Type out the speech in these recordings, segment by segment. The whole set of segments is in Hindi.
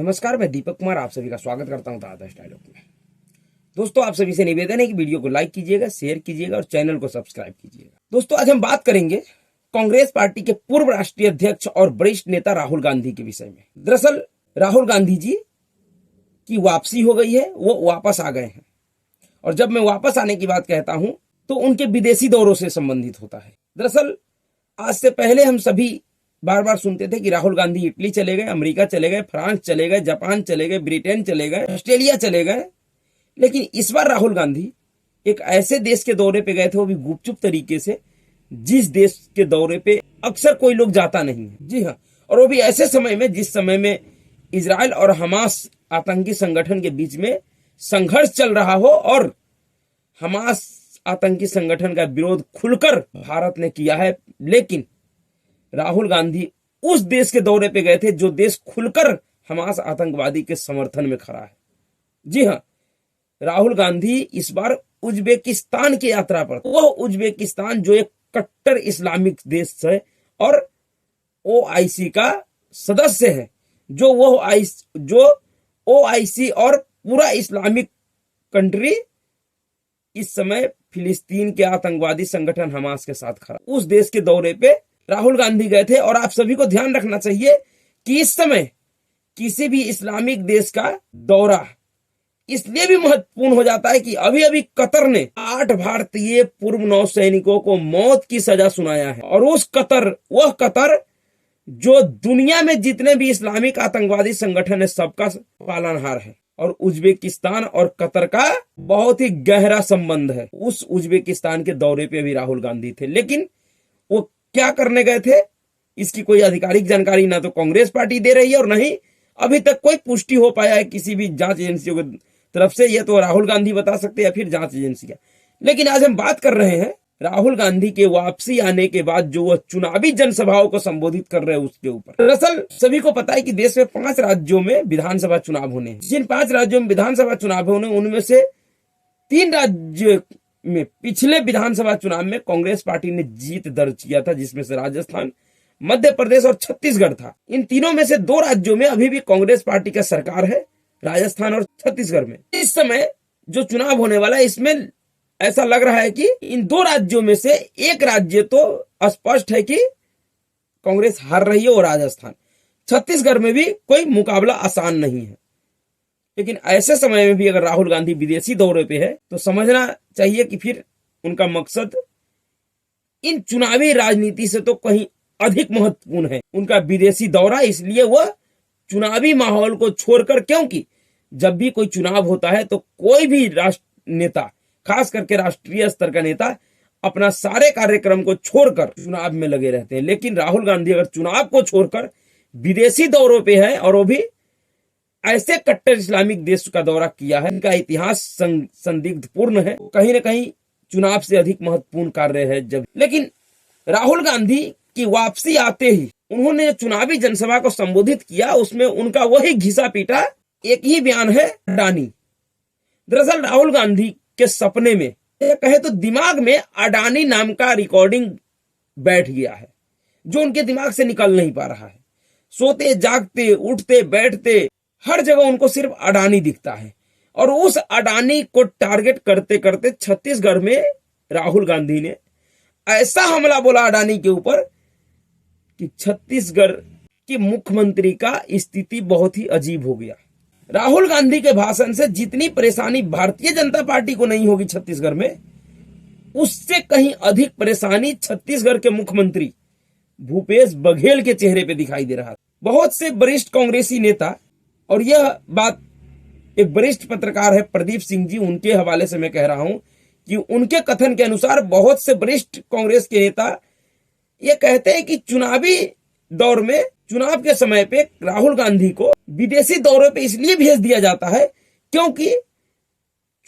नमस्कार, मैं दीपक कुमार आप सभी का स्वागत करता हूं आदर्श डायलॉग में। दोस्तों, आप सभी से निवेदन है कि वीडियो को लाइक कीजिएगा, शेयर कीजिएगा और चैनल को सब्सक्राइब कीजिएगा। दोस्तों, आज हम बात करेंगे कांग्रेस पार्टी के पूर्व राष्ट्रीय अध्यक्ष और वरिष्ठ नेता राहुल गांधी के विषय में। दरअसल राहुल गांधी जी की वापसी हो गई है, वो वापस आ गए हैं। और जब मैं वापस आने की बात कहता हूं तो उनके विदेशी दौरों से संबंधित होता है। दरअसल आज से पहले हम सभी बार बार सुनते थे कि राहुल गांधी इटली चले गए, अमेरिका चले गए, फ्रांस चले गए, जापान चले गए, ब्रिटेन चले गए, ऑस्ट्रेलिया चले गए। लेकिन इस बार राहुल गांधी एक ऐसे देश के दौरे पे गए थे, वो भी गुपचुप तरीके से, जिस देश के दौरे पे अक्सर कोई लोग जाता नहीं है। जी हाँ, और वो भी ऐसे समय में जिस समय में इजराइल और हमास आतंकी संगठन के बीच में संघर्ष चल रहा हो और हमास आतंकी संगठन का विरोध खुलकर भारत ने किया है। लेकिन राहुल गांधी उस देश के दौरे पे गए थे जो देश खुलकर हमास आतंकवादी के समर्थन में खड़ा है। जी हाँ, राहुल गांधी इस बार उज्बेकिस्तान की यात्रा पर, वह उज्बेकिस्तान जो एक कट्टर इस्लामिक देश है और ओआईसी का सदस्य है, जो ओआईसी और पूरा इस्लामिक कंट्री इस समय फिलिस्तीन के आतंकवादी संगठन हमास के साथ खड़ा, उस देश के दौरे पे राहुल गांधी गए थे। और आप सभी को ध्यान रखना चाहिए कि इस समय किसी भी इस्लामिक देश का दौरा इसलिए भी महत्वपूर्ण हो जाता है कि अभी अभी कतर ने 8 भारतीय पूर्व नौसैनिकों को मौत की सजा सुनाया है। और वह कतर जो दुनिया में जितने भी इस्लामिक आतंकवादी संगठन है सबका पालनहार है। और उज्बेकिस्तान और कतर का बहुत ही गहरा संबंध है। उस उज्बेकिस्तान के दौरे पे भी राहुल गांधी थे, लेकिन वो क्या करने गए थे इसकी कोई आधिकारिक जानकारी ना तो कांग्रेस पार्टी दे रही है और नहीं अभी तक कोई पुष्टि हो पाया है किसी भी जांच एजेंसियों की तरफ से। ये तो राहुल गांधी बता सकते हैं या फिर जांच एजेंसियां। लेकिन आज हम बात कर रहे हैं राहुल गांधी के वापसी आने के बाद जो वह चुनावी जनसभाओं को संबोधित कर रहे हैं उसके ऊपर। दरअसल सभी को पता है कि देश में 5 राज्यों में विधानसभा चुनाव होने हैं। जिन 5 राज्यों में विधानसभा चुनाव होने, उनमें से 3 राज्य में पिछले विधानसभा चुनाव में कांग्रेस पार्टी ने जीत दर्ज किया था, जिसमें से राजस्थान, मध्य प्रदेश और छत्तीसगढ़ था। इन तीनों में से 2 राज्यों में अभी भी कांग्रेस पार्टी का सरकार है, राजस्थान और छत्तीसगढ़ में। इस समय जो चुनाव होने वाला है इसमें ऐसा लग रहा है कि इन 2 राज्यों में से एक राज्य तो स्पष्ट है कि कांग्रेस हार रही है, और राजस्थान। छत्तीसगढ़ में भी कोई मुकाबला आसान नहीं है। लेकिन ऐसे समय में भी अगर राहुल गांधी विदेशी दौरे पे है तो समझना चाहिए कि फिर उनका मकसद इन चुनावी राजनीति से तो कहीं अधिक महत्वपूर्ण है उनका विदेशी दौरा। इसलिए वह चुनावी माहौल को छोड़कर, क्योंकि जब भी कोई चुनाव होता है तो कोई भी राष्ट्र नेता, खास करके राष्ट्रीय स्तर का नेता, अपना सारे कार्यक्रम को छोड़कर चुनाव में लगे रहते हैं। लेकिन राहुल गांधी अगर चुनाव को छोड़कर विदेशी दौरों पे है और वो भी ऐसे कट्टर इस्लामिक देश का दौरा किया है, इनका इतिहास संदिग्धपूर्ण है, कहीं न कहीं चुनाव से अधिक महत्वपूर्ण कार्य है। लेकिन राहुल गांधी की वापसी आते ही उन्होंने चुनावी जनसभा को संबोधित किया, उसमें उनका वही घिसा पीटा एक ही बयान है, अडानी। दरअसल राहुल गांधी के सपने में, कहे तो दिमाग में, अडानी नाम का रिकॉर्डिंग बैठ गया है जो उनके दिमाग से निकल नहीं पा रहा है। सोते जागते, उठते बैठते, हर जगह उनको सिर्फ अडानी दिखता है। और उस अडानी को टारगेट करते करते छत्तीसगढ़ में राहुल गांधी ने ऐसा हमला बोला अडानी के ऊपर कि छत्तीसगढ़ के मुख्यमंत्री का स्थिति बहुत ही अजीब हो गया। राहुल गांधी के भाषण से जितनी परेशानी भारतीय जनता पार्टी को नहीं होगी छत्तीसगढ़ में, उससे कहीं अधिक परेशानी छत्तीसगढ़ के मुख्यमंत्री भूपेश बघेल के चेहरे पे दिखाई दे रहा था। बहुत से वरिष्ठ कांग्रेसी नेता, और यह बात एक वरिष्ठ पत्रकार है प्रदीप सिंह जी, उनके हवाले से मैं कह रहा हूं कि उनके कथन के अनुसार बहुत से वरिष्ठ कांग्रेस के नेता ये कहते हैं कि चुनावी दौर में, चुनाव के समय पे राहुल गांधी को विदेशी दौरे पे इसलिए भेज दिया जाता है क्योंकि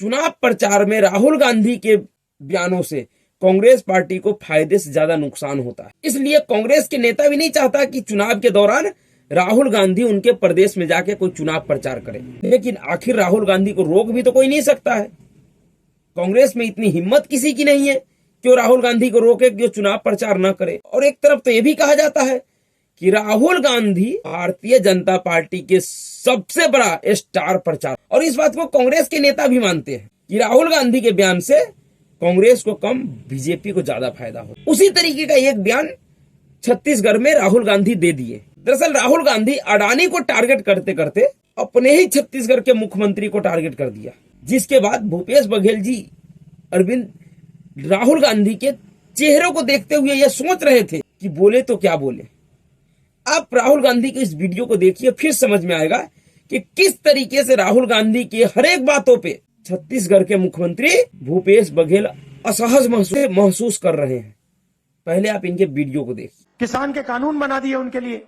चुनाव प्रचार में राहुल गांधी के बयानों से कांग्रेस पार्टी को फायदे से ज्यादा नुकसान होता है। इसलिए कांग्रेस के नेता भी नहीं चाहता कि चुनाव के दौरान राहुल गांधी उनके प्रदेश में जाके कोई चुनाव प्रचार करे। लेकिन आखिर राहुल गांधी को रोक भी तो कोई नहीं सकता है। कांग्रेस में इतनी हिम्मत किसी की नहीं है कि वो राहुल गांधी को रोके कि वो चुनाव प्रचार न करे। और एक तरफ तो यह भी कहा जाता है कि राहुल गांधी भारतीय जनता पार्टी के सबसे बड़ा स्टार प्रचारक, और इस बात को कांग्रेस के नेता भी मानते हैं कि राहुल गांधी के बयान से कांग्रेस को कम बीजेपी को ज्यादा फायदा हो। उसी तरीके का एक बयान छत्तीसगढ़ में राहुल गांधी दे दिए। दरअसल राहुल गांधी अडानी को टारगेट करते करते अपने ही छत्तीसगढ़ के मुख्यमंत्री को टारगेट कर दिया, जिसके बाद भूपेश बघेल जी अरविंद राहुल गांधी के चेहरों को देखते हुए यह सोच रहे थे कि बोले तो क्या बोले। आप राहुल गांधी के इस वीडियो को देखिए, फिर समझ में आएगा कि किस तरीके से राहुल गांधी के हर एक बातों पे छत्तीसगढ़ के मुख्यमंत्री भूपेश बघेल असहज महसूस कर रहे हैं। पहले आप इनके वीडियो को देखिए। किसान के कानून बना दिए उनके लिए।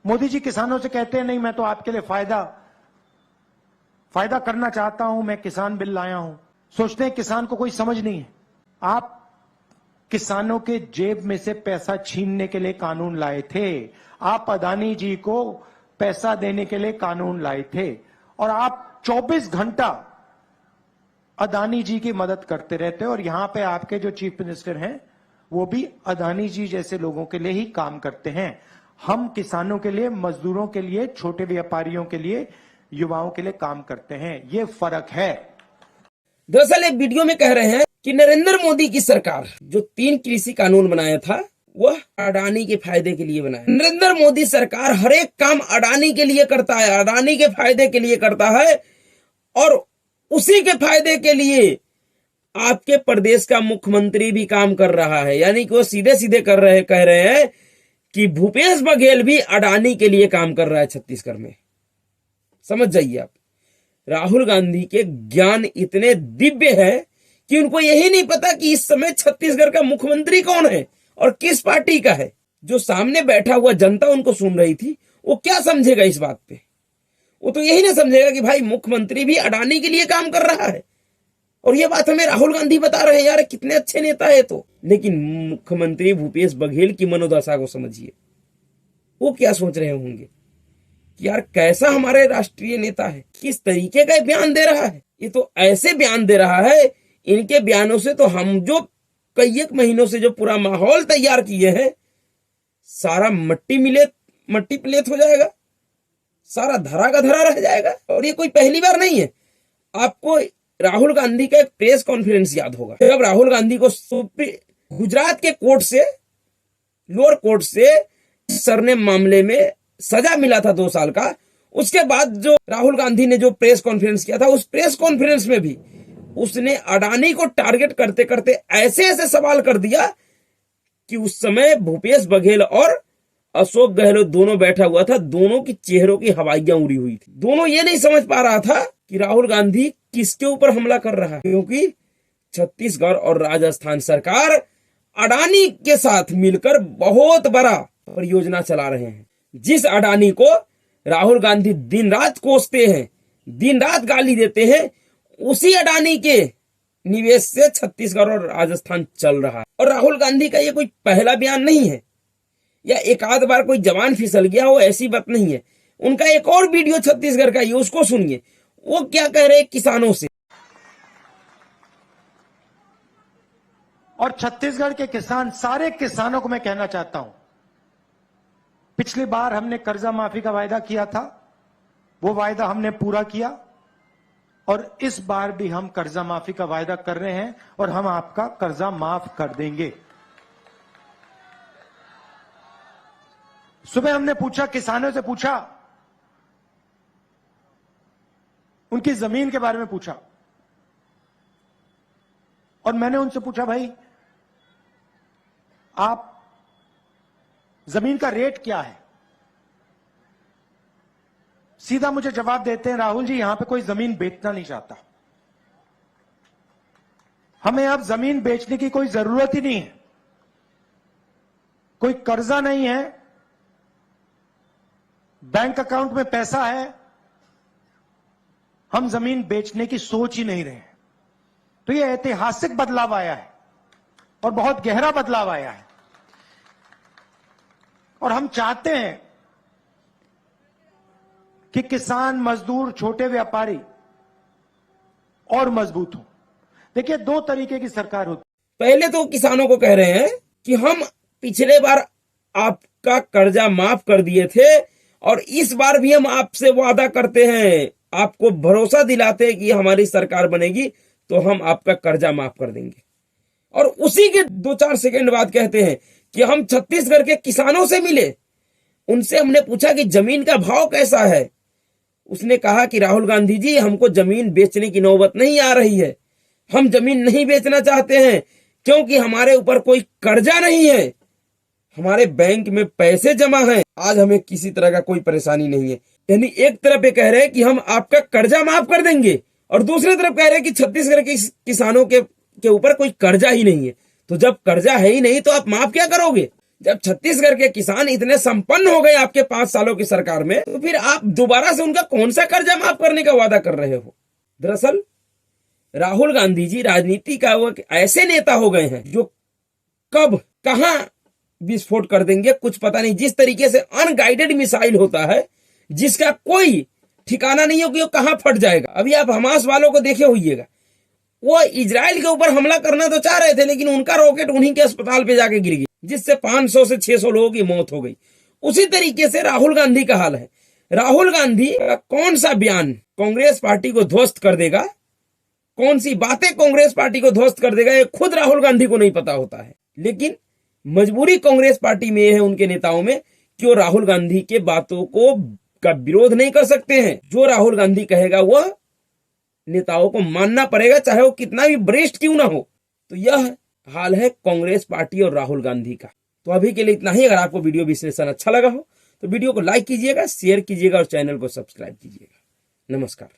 मोदी जी किसानों से कहते हैं नहीं मैं तो आपके लिए फायदा करना चाहता हूं, मैं किसान बिल लाया हूं। सोचते हैं किसान को कोई समझ नहीं है। आप किसानों के जेब में से पैसा छीनने के लिए कानून लाए थे। आप अदानी जी को पैसा देने के लिए कानून लाए थे और आप 24 घंटा अदानी जी की मदद करते रहते हैं। और यहां पे आपके जो चीफ मिनिस्टर हैं वो भी अदानी जी जैसे लोगों के लिए ही काम करते हैं। हम किसानों के लिए, मजदूरों के लिए, छोटे व्यापारियों के लिए, युवाओं के लिए काम करते हैं। ये फर्क है। दरअसल एक वीडियो में कह रहे हैं कि नरेंद्र मोदी की सरकार जो 3 कृषि कानून बनाया था वह अडानी के फायदे के लिए बनाया। नरेंद्र मोदी सरकार हर एक काम अडानी के लिए करता है, अडानी के फायदे के लिए करता है, और उसी के फायदे के लिए आपके प्रदेश का मुख्यमंत्री भी काम कर रहा है। यानी कि वो सीधे सीधे कह रहे हैं कि भूपेश बघेल भी अडानी के लिए काम कर रहा है छत्तीसगढ़ में। समझ जाइए आप, राहुल गांधी के ज्ञान इतने दिव्य है कि उनको यही नहीं पता कि इस समय छत्तीसगढ़ का मुख्यमंत्री कौन है और किस पार्टी का है। जो सामने बैठा हुआ जनता उनको सुन रही थी, वो क्या समझेगा इस बात पे? वो तो यही ना समझेगा कि भाई मुख्यमंत्री भी अडानी के लिए काम कर रहा है, और ये बात हमें राहुल गांधी बता रहे हैं। यार कितने अच्छे नेता है तो। लेकिन मुख्यमंत्री भूपेश बघेल की मनोदशा को समझिए, वो क्या सोच रहे होंगे कि यार कैसा हमारे राष्ट्रीय नेता है, किस तरीके का बयान दे रहा है। ये तो ऐसे बयान दे रहा है, इनके बयानों से तो हम जो कई एक महीनों से जो पूरा माहौल तैयार किए हैं सारा मट्टी प्लेत हो जाएगा, सारा धरा का धरा रह जाएगा। और ये कोई पहली बार नहीं है। आपको राहुल गांधी का एक प्रेस कॉन्फ्रेंस याद होगा, जब राहुल गांधी को गुजरात के कोर्ट से, लोअर कोर्ट से सरनेम मामले में सजा मिला था 2 साल का। उसके बाद जो राहुल गांधी ने जो प्रेस कॉन्फ्रेंस किया था, उस प्रेस कॉन्फ्रेंस में भी उसने अडानी को टारगेट करते करते ऐसे सवाल कर दिया कि उस समय भूपेश बघेल और अशोक गहलोत दोनों बैठा हुआ था, दोनों की चेहरों की हवाइयां उड़ी हुई थी। दोनों ये नहीं समझ पा रहा था कि राहुल गांधी किसके ऊपर हमला कर रहा है, क्योंकि छत्तीसगढ़ और राजस्थान सरकार अडानी के साथ मिलकर बहुत बड़ा परियोजना चला रहे हैं। जिस अडानी को राहुल गांधी दिन रात कोसते हैं, दिन रात गाली देते हैं, उसी अडानी के निवेश से छत्तीसगढ़ और राजस्थान चल रहा है। और राहुल गांधी का ये कोई पहला बयान नहीं है या एक आध बार कोई जवान फिसल गया हो, ऐसी बात नहीं है। उनका एक और वीडियो छत्तीसगढ़ का, ये उसको सुनिए, वो क्या कह रहे हैं किसानों से। और छत्तीसगढ़ के किसान, सारे किसानों को मैं कहना चाहता हूं, पिछली बार हमने कर्जा माफी का वायदा किया था, वो वायदा हमने पूरा किया, और इस बार भी हम कर्जा माफी का वायदा कर रहे हैं और हम आपका कर्जा माफ कर देंगे। सुबह हमने पूछा, किसानों से पूछा, उनकी जमीन के बारे में पूछा, और मैंने उनसे पूछा भाई आप जमीन का रेट क्या है। सीधा मुझे जवाब देते हैं, राहुल जी यहां पे कोई जमीन बेचना नहीं चाहता, हमें अब जमीन बेचने की कोई जरूरत ही नहीं है, कोई कर्जा नहीं है, बैंक अकाउंट में पैसा है, हम जमीन बेचने की सोच ही नहीं रहे। तो यह ऐतिहासिक बदलाव आया है और बहुत गहरा बदलाव आया है, और हम चाहते हैं कि किसान, मजदूर, छोटे व्यापारी और मजबूत हो। देखिए 2 तरीके की सरकार होती। पहले तो किसानों को कह रहे हैं कि हम पिछले बार आपका कर्जा माफ कर दिए थे और इस बार भी हम आपसे वादा करते हैं, आपको भरोसा दिलाते हैं कि हमारी सरकार बनेगी तो हम आपका कर्जा माफ कर देंगे। और उसी के 2-4 सेकंड बाद कहते हैं कि हम छत्तीसगढ़ के किसानों से मिले, उनसे हमने पूछा कि जमीन का भाव कैसा है। उसने कहा कि राहुल गांधी जी, हमको जमीन बेचने की नौबत नहीं आ रही है, हम जमीन नहीं बेचना चाहते हैं क्योंकि हमारे ऊपर कोई कर्जा नहीं है, हमारे बैंक में पैसे जमा हैं, आज हमें किसी तरह का कोई परेशानी नहीं है। यानी एक तरफ ये कह रहे हैं कि हम आपका कर्जा माफ कर देंगे और दूसरी तरफ कह रहे हैं कि छत्तीसगढ़ के किसानों के ऊपर कोई कर्जा ही नहीं है। तो जब कर्जा है ही नहीं तो आप माफ क्या करोगे? जब छत्तीसगढ़ के किसान इतने संपन्न हो गए आपके 5 सालों की सरकार में, तो फिर आप दोबारा से उनका कौन सा कर्जा माफ करने का वादा कर रहे हो? दरअसल राहुल गांधी जी राजनीति का वो ऐसे नेता हो गए हैं जो कब कहां विस्फोट कर देंगे कुछ पता नहीं। जिस तरीके से अनगाइडेड मिसाइल होता है जिसका कोई ठिकाना नहीं हो कि वो कहां फट जाएगा। अभी आप हमास वालों को देखे होइएगा, वो इजराइल के ऊपर हमला करना तो चाह रहे थे लेकिन उनका रॉकेट उन्हीं के अस्पताल पे जाके गिर गया, जिससे 500 से 600 लोगों की मौत हो गई। उसी तरीके से राहुल गांधी का हाल है। राहुल गांधी का कौन सा बयान कांग्रेस पार्टी को ध्वस्त कर देगा, कौन सी बातें कांग्रेस पार्टी को ध्वस्त कर देगा, ये खुद राहुल गांधी को नहीं पता होता है। लेकिन मजबूरी कांग्रेस पार्टी में है, उनके नेताओं में, कि वो राहुल गांधी के बातों को का विरोध नहीं कर सकते हैं। जो राहुल गांधी कहेगा वह नेताओं को मानना पड़ेगा, चाहे वो कितना भी वरिष्ठ क्यों ना हो। तो यह हाल है कांग्रेस पार्टी और राहुल गांधी का। तो अभी के लिए इतना ही। अगर आपको वीडियो विश्लेषण अच्छा लगा हो तो वीडियो को लाइक कीजिएगा, शेयर कीजिएगा और चैनल को सब्सक्राइब कीजिएगा। नमस्कार।